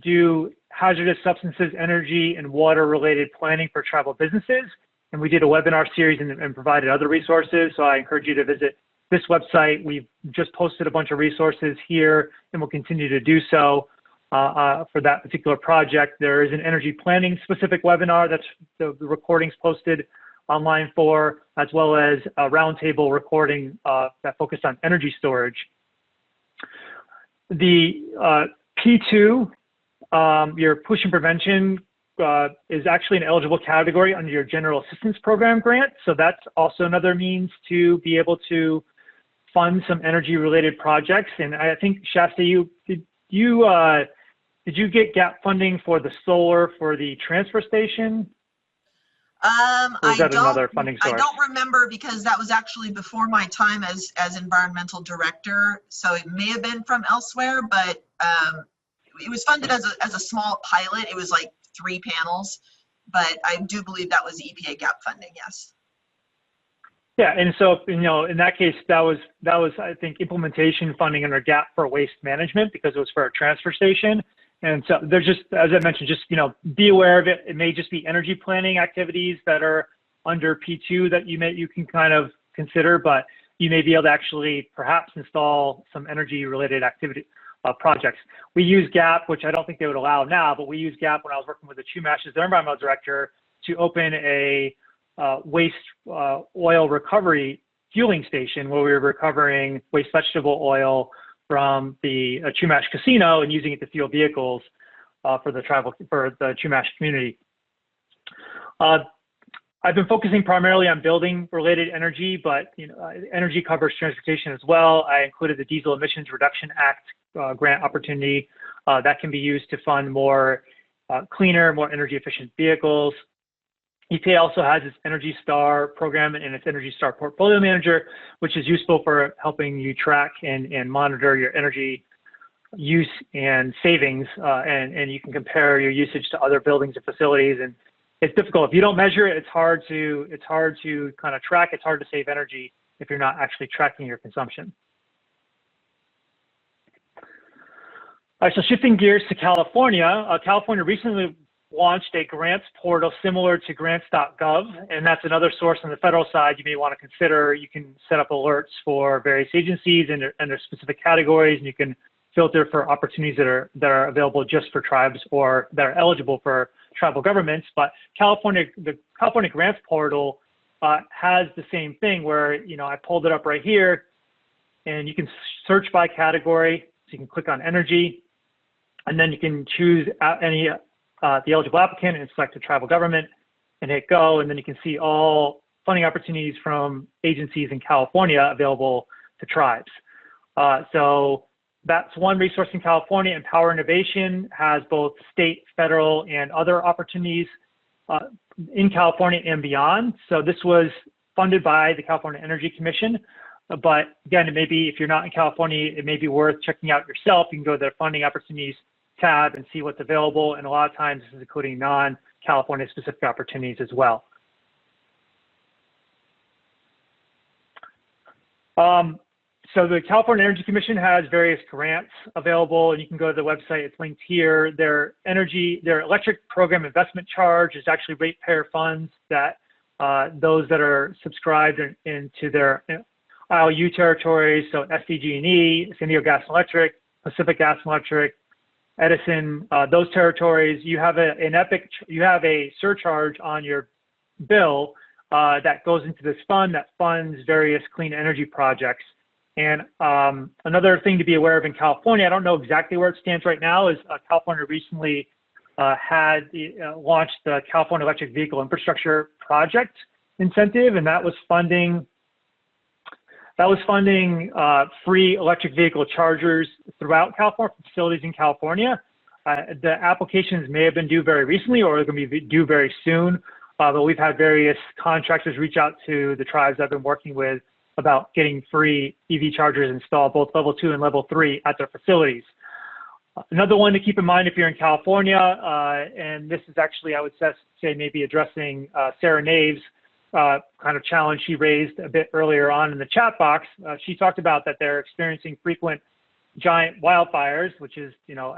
Speaker 1: do hazardous substances, energy, and water-related planning for tribal businesses. And we did a webinar series and provided other resources. So I encourage you to visit this website. We've just posted a bunch of resources here, and we'll continue to do so for that particular project. There is an energy planning specific webinar that's the recordings posted online for, as well as a roundtable recording that focused on energy storage. The P2, your pollution prevention, is actually an eligible category under your General Assistance Program grant. So that's also another means to be able to fund some energy-related projects. And I think, Shasta, did you get GAP funding for the solar for the transfer station? Or is that another funding source?
Speaker 3: I don't remember, because that was actually before my time as environmental director. So it may have been from elsewhere, but it was funded as a small pilot. It was like 3 panels, but I do believe that was EPA GAP funding, yes.
Speaker 1: Yeah, and so, you know, in that case, that was I think implementation funding under GAP for waste management, because it was for a transfer station. And so there's just, as I mentioned, just, you know, be aware of it. It may just be energy planning activities that are under P2 that you can kind of consider, but you may be able to actually perhaps install some energy related activity projects. We use GAP, which I don't think they would allow now, but we used GAP when I was working with the Chumash as their environmental director to open a waste oil recovery fueling station where we were recovering waste vegetable oil from the Chumash casino and using it to fuel vehicles for the Chumash community. I've been focusing primarily on building related energy, but you know, energy covers transportation as well. I included the Diesel Emissions Reduction Act grant opportunity that can be used to fund more cleaner, more energy efficient vehicles. EPA also has its Energy Star program and its Energy Star Portfolio Manager, which is useful for helping you track and monitor your energy use and savings, and you can compare your usage to other buildings and facilities. And it's difficult if you don't measure it. It's hard to kind of track. It's hard to save energy if you're not actually tracking your consumption. All right, so shifting gears to California. California recently launched a grants portal similar to grants.gov, and that's another source on the federal side you may want to consider. You can set up alerts for various agencies and their specific categories, and you can filter for opportunities that are available just for tribes or that are eligible for tribal governments. But the California grants portal has the same thing where, you know, I pulled it up right here, and you can search by category. So you can click on energy, and then you can choose the eligible applicant and select a tribal government and hit go, and then you can see all funding opportunities from agencies in California available to tribes. So that's one resource in California. Empower Innovation has both state, federal, and other opportunities in California and beyond. So this was funded by the California Energy Commission. But again, it may be, if you're not in California, it may be worth checking out yourself. You can go to the funding opportunities tab and see what's available, and a lot of times this is including non-California specific opportunities as well. So the California Energy Commission has various grants available, and you can go to the website, it's linked here. Their electric program investment charge is actually ratepayer funds that those that are subscribed into their IOU territories, so SDG&E, San Diego Gas and Electric, Pacific Gas and Electric, Edison, those territories, you have a surcharge on your bill that goes into this fund that funds various clean energy projects. And another thing to be aware of in California, I don't know exactly where it stands right now, is California recently launched the California Electric Vehicle Infrastructure Project incentive, and that was funding free electric vehicle chargers throughout California, facilities in California. The applications may have been due very recently, or they're going to be due very soon, but we've had various contractors reach out to the tribes I've been working with about getting free EV chargers installed, both level 2 and level 3 at their facilities. Another one to keep in mind if you're in California, and this is actually, I would say maybe addressing Sarah Nave's kind of challenge she raised a bit earlier on in the chat box. She talked about that they're experiencing frequent giant wildfires, which is,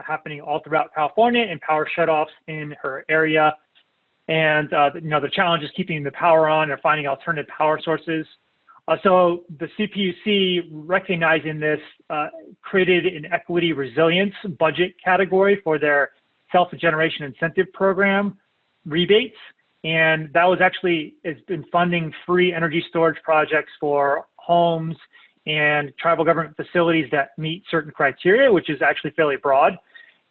Speaker 1: happening all throughout California, and power shutoffs in her area. And, the challenge is keeping the power on or finding alternative power sources. So the CPUC, recognizing this, created an equity resilience budget category for their self-generation incentive program rebates. And that was actually, it's been funding free energy storage projects for homes and tribal government facilities that meet certain criteria, which is actually fairly broad.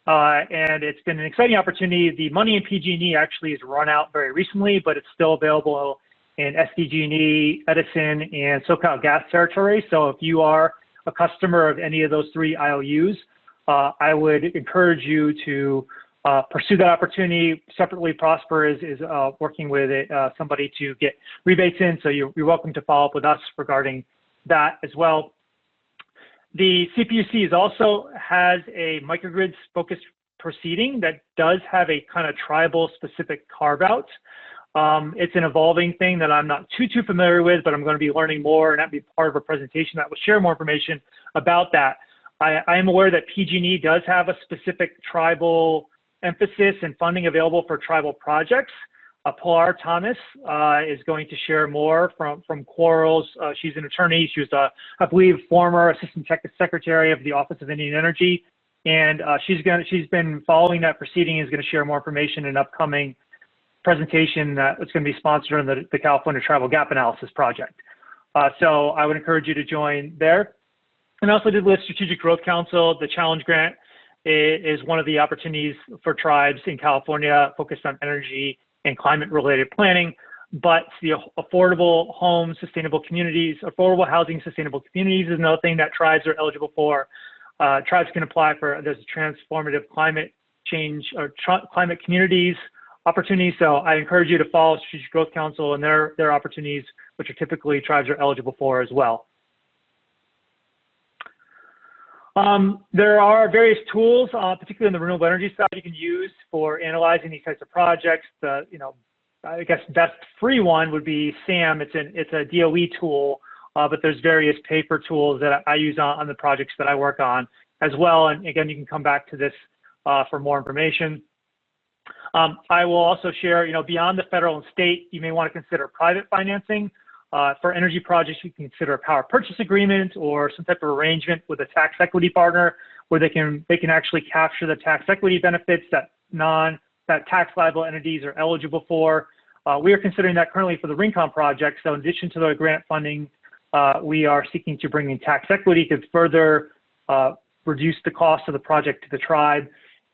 Speaker 1: And it's been an exciting opportunity. The money in PG&E actually has run out very recently, but it's still available in SDG&E, Edison, and SoCal gas territory. So if you are a customer of any of those 3 IOUs, I would encourage you to pursue that opportunity. Separately, Prosper is working with somebody to get rebates in, so you're welcome to follow up with us regarding that as well. The CPUC also has a microgrids focused proceeding that does have a kind of tribal specific carve out. It's an evolving thing that I'm not too familiar with, but I'm going to be learning more, and that'll be part of a presentation that will share more information about that. I am aware that PG&E does have a specific tribal emphasis and funding available for tribal projects. Pilar Thomas is going to share more from Quarles. She's an attorney. She was, I believe, former Assistant Secretary of the Office of Indian Energy, and she's been following that proceeding. Is going to share more information in an upcoming presentation that is going to be sponsored in the California Tribal Gap Analysis Project. So I would encourage you to join there. And I also did list Strategic Growth Council. The Challenge Grant is one of the opportunities for tribes in California focused on energy and climate-related planning, but the affordable home, sustainable communities, affordable housing, sustainable communities is another thing that tribes are eligible for. Tribes can apply for, there's a transformative climate change or climate communities opportunities. So I encourage you to follow Strategic Growth Council and their opportunities, which are typically tribes are eligible for as well. There are various tools, particularly on the renewable energy side, you can use for analyzing these types of projects. I guess best free one would be SAM. It's a DOE tool, but there's various paper tools that I use on the projects that I work on as well. And again, you can come back to this for more information. I will also share, beyond the federal and state, you may want to consider private financing. For energy projects, you can consider a power purchase agreement or some type of arrangement with a tax equity partner where they can actually capture the tax equity benefits that tax liable entities are eligible for. We are considering that currently for the Rincon project. So in addition to the grant funding, we are seeking to bring in tax equity to further reduce the cost of the project to the tribe.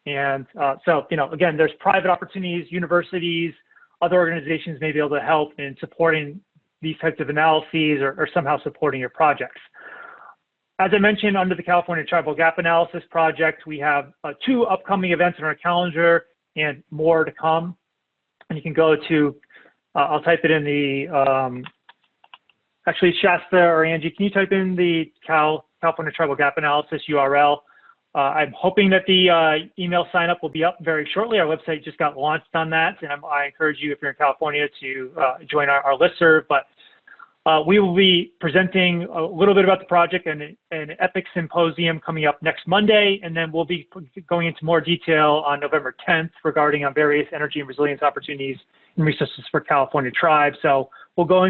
Speaker 1: And so, again, there's private opportunities, universities, other organizations may be able to help in supporting these types of analyses or somehow supporting your projects. As I mentioned, under the California Tribal Gap Analysis Project, we have 2 upcoming events on our calendar and more to come. And you can go to, I'll type it in the, actually Shasta or Angie, can you type in the California Tribal Gap Analysis URL? I'm hoping that the email sign up will be up very shortly. Our website just got launched on that, and I encourage you, if you're in California, to join our listserv. But we will be presenting a little bit about the project and an EPIC symposium coming up next Monday, and then we'll be going into more detail on November 10th regarding various energy and resilience opportunities and resources for California tribes. So we'll go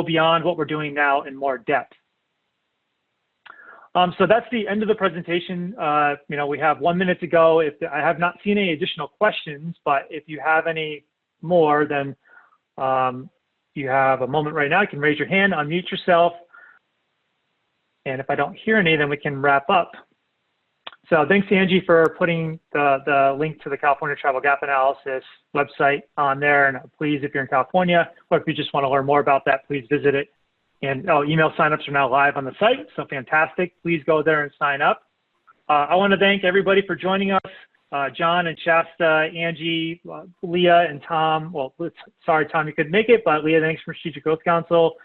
Speaker 1: beyond what we're doing now in more depth. So that's the end of the presentation. We have 1 minute to go. I have not seen any additional questions, but if you have any more, then you have a moment right now. You can raise your hand, unmute yourself. And if I don't hear any, then we can wrap up. So thanks, Angie, for putting the link to the California Tribal Gap Analysis website on there. And please, if you're in California, or if you just want to learn more about that, please visit it. And email signups are now live on the site, so fantastic. Please go there and sign up. I want to thank everybody for joining us. John and Shasta, Angie, Leah, and Tom. Well, sorry, Tom, you couldn't make it, but Leah, thanks for Strategic Growth Council.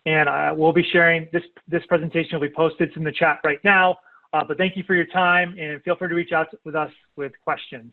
Speaker 1: And we'll be sharing this presentation will be posted in the chat right now. But thank you for your time, and feel free to reach out with us with questions.